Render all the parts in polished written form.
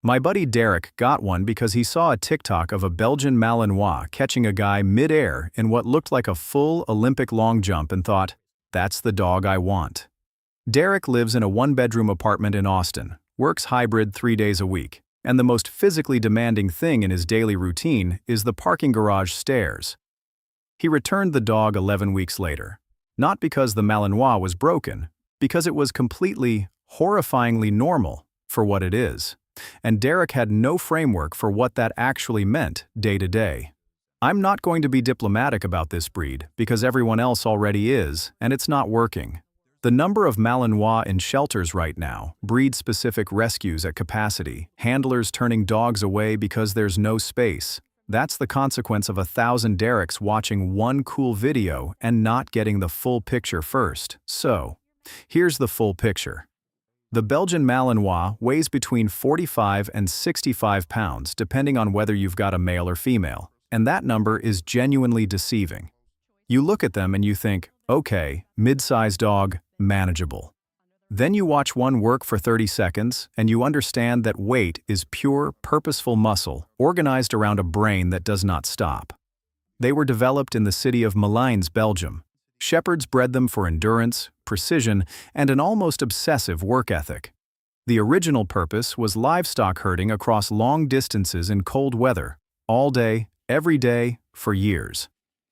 My buddy Derek got one because he saw a TikTok of a Belgian Malinois catching a guy mid-air in what looked like a full Olympic long jump and thought, that's the dog I want. Derek lives in a one-bedroom apartment in Austin, works hybrid 3 days a week, and the most physically demanding thing in his daily routine is the parking garage stairs. He returned the dog 11 weeks later, not because the Malinois was broken, because it was completely, horrifyingly normal for what it is. And Derek had no framework for what that actually meant day to day. I'm not going to be diplomatic about this breed because everyone else already is, and it's not working. The number of Malinois in shelters right now, breed-specific rescues at capacity, handlers turning dogs away because there's no space. That's the consequence of 1,000 Dereks watching one cool video and not getting the full picture first. So, here's the full picture. The Belgian Malinois weighs between 45 and 65 pounds depending on whether you've got a male or female, and that number is genuinely deceiving. You look at them and you think, okay, mid-sized dog, manageable. Then you watch one work for 30 seconds and you understand that weight is pure, purposeful muscle organized around a brain that does not stop. They were developed in the city of Malines, Belgium. Shepherds bred them for endurance, precision, and an almost obsessive work ethic. The original purpose was livestock herding across long distances in cold weather, all day, every day, for years.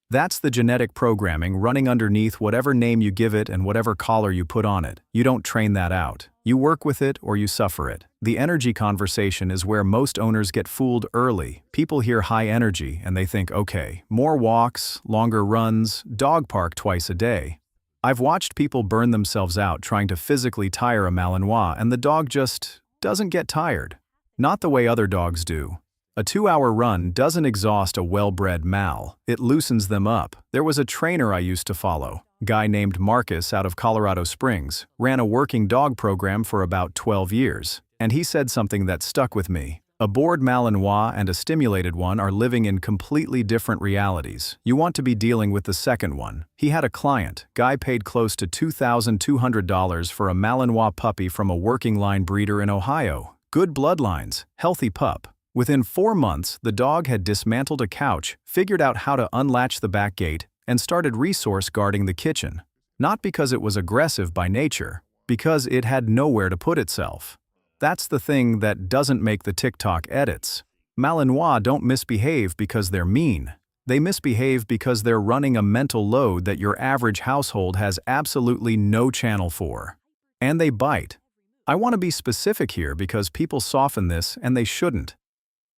That's the genetic programming running underneath whatever name you give it and whatever collar you put on it. You don't train that out. You work with it or you suffer it. The energy conversation is where most owners get fooled early. People hear high energy and they think, okay, more walks, longer runs, dog park twice a day. I've watched people burn themselves out trying to physically tire a Malinois and the dog just doesn't get tired. Not the way other dogs do. A 2-hour run doesn't exhaust a well-bred Mal, it loosens them up. There was a trainer I used to follow, a guy named Marcus out of Colorado Springs, ran a working dog program for about 12 years, and he said something that stuck with me. A bored Malinois and a stimulated one are living in completely different realities. You want to be dealing with the second one. He had a client, guy paid close to $2,200 for a Malinois puppy from a working line breeder in Ohio. Good bloodlines, healthy pup. Within 4 months, the dog had dismantled a couch, figured out how to unlatch the back gate, and started resource guarding the kitchen. Not because it was aggressive by nature, because it had nowhere to put itself. That's the thing that doesn't make the TikTok edits. Malinois don't misbehave because they're mean. They misbehave because they're running a mental load that your average household has absolutely no channel for. And they bite. I want to be specific here because people soften this and they shouldn't.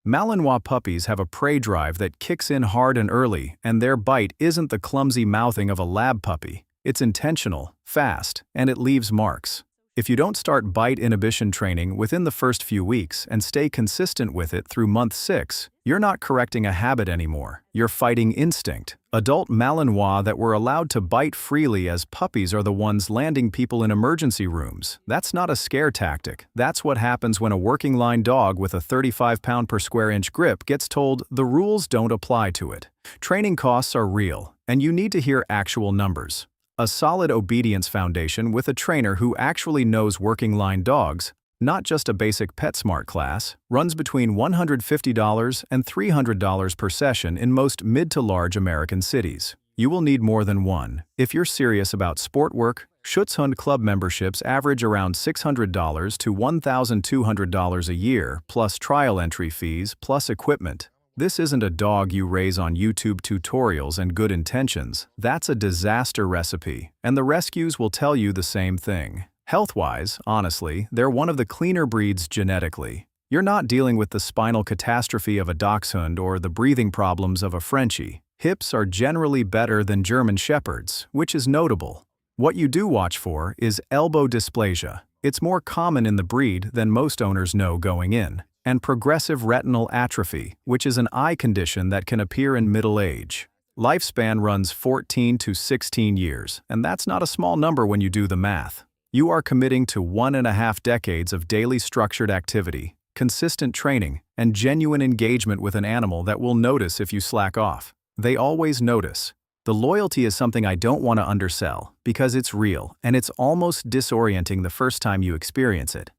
Malinois puppies have a prey drive that kicks in hard and early, and their bite isn't the clumsy mouthing of a lab puppy. It's intentional, fast, and it leaves marks. If you don't start bite inhibition training within the first few weeks and stay consistent with it through month 6, you're not correcting a habit anymore. You're fighting instinct. Adult Malinois that were allowed to bite freely as puppies are the ones landing people in emergency rooms. That's not a scare tactic. That's what happens when a working line dog with a 35-pound per square inch grip gets told the rules don't apply to it. Training costs are real, and you need to hear actual numbers. A solid obedience foundation with a trainer who actually knows working line dogs, not just a basic PetSmart class, runs between $150 and $300 per session in most mid to large American cities. You will need more than one. If you're serious about sport work, Schutzhund Club memberships average around $600 to $1,200 a year, plus trial entry fees, plus equipment. This isn't a dog you raise on YouTube tutorials and good intentions. That's a disaster recipe, and the rescues will tell you the same thing. Health-wise, honestly, they're one of the cleaner breeds genetically. You're not dealing with the spinal catastrophe of a dachshund or the breathing problems of a Frenchie. Hips are generally better than German Shepherds, which is notable. What you do watch for is elbow dysplasia. It's more common in the breed than most owners know going in. And progressive retinal atrophy, which is an eye condition that can appear in middle age. Lifespan runs 14 to 16 years, and that's not a small number when you do the math. You are committing to 1.5 decades of daily structured activity, consistent training, and genuine engagement with an animal that will notice if you slack off. They always notice. The loyalty is something I don't want to undersell, because it's real, and it's almost disorienting the first time you experience it.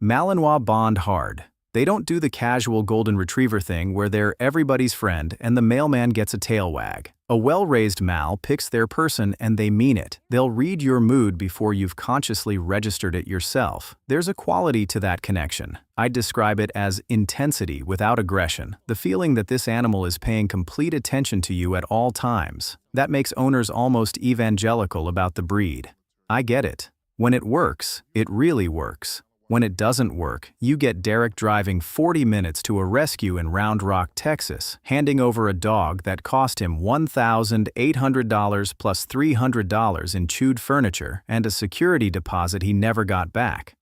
Malinois bond hard. They don't do the casual golden retriever thing where they're everybody's friend and the mailman gets a tail wag. A well-raised Mal picks their person and they mean it. They'll read your mood before you've consciously registered it yourself. There's a quality to that connection. I'd describe it as intensity without aggression, the feeling that this animal is paying complete attention to you at all times. That makes owners almost evangelical about the breed. I get it. When it works, it really works. When it doesn't work, you get Derek driving 40 minutes to a rescue in Round Rock, Texas, handing over a dog that cost him $1,800 plus $300 in chewed furniture and a security deposit he never got back.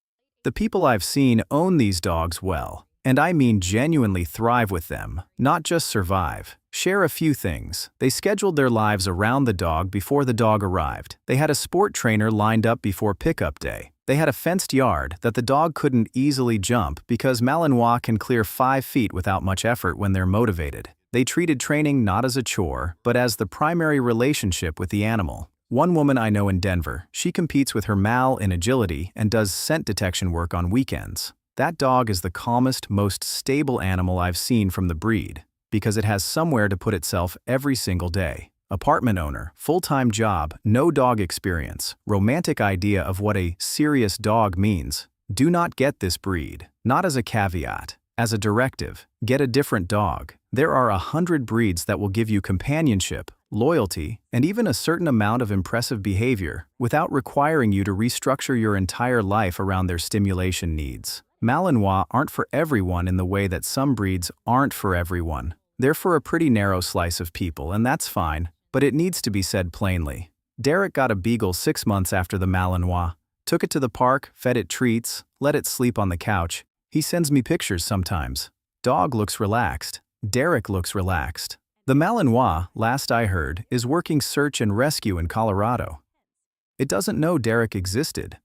The people I've seen own these dogs well, and I mean genuinely thrive with them, not just survive. Share a few things. They scheduled their lives around the dog before the dog arrived. They had a sport trainer lined up before pickup day. They had a fenced yard that the dog couldn't easily jump because Malinois can clear 5 feet without much effort when they're motivated. They treated training not as a chore, but as the primary relationship with the animal. One woman I know in Denver, she competes with her Mal in agility and does scent detection work on weekends. That dog is the calmest, most stable animal I've seen from the breed, because it has somewhere to put itself every single day. Apartment owner, full-time job, no dog experience, romantic idea of what a serious dog means. Do not get this breed. Not as a caveat. As a directive, get a different dog. There are 100 breeds that will give you companionship, loyalty, and even a certain amount of impressive behavior without requiring you to restructure your entire life around their stimulation needs. Malinois aren't for everyone in the way that some breeds aren't for everyone. They're for a pretty narrow slice of people, and that's fine, but it needs to be said plainly. Derek got a beagle 6 months after the Malinois, took it to the park, fed it treats, let it sleep on the couch. He sends me pictures sometimes. Dog looks relaxed. Derek looks relaxed. The Malinois, last I heard, is working search and rescue in Colorado. It doesn't know Derek existed.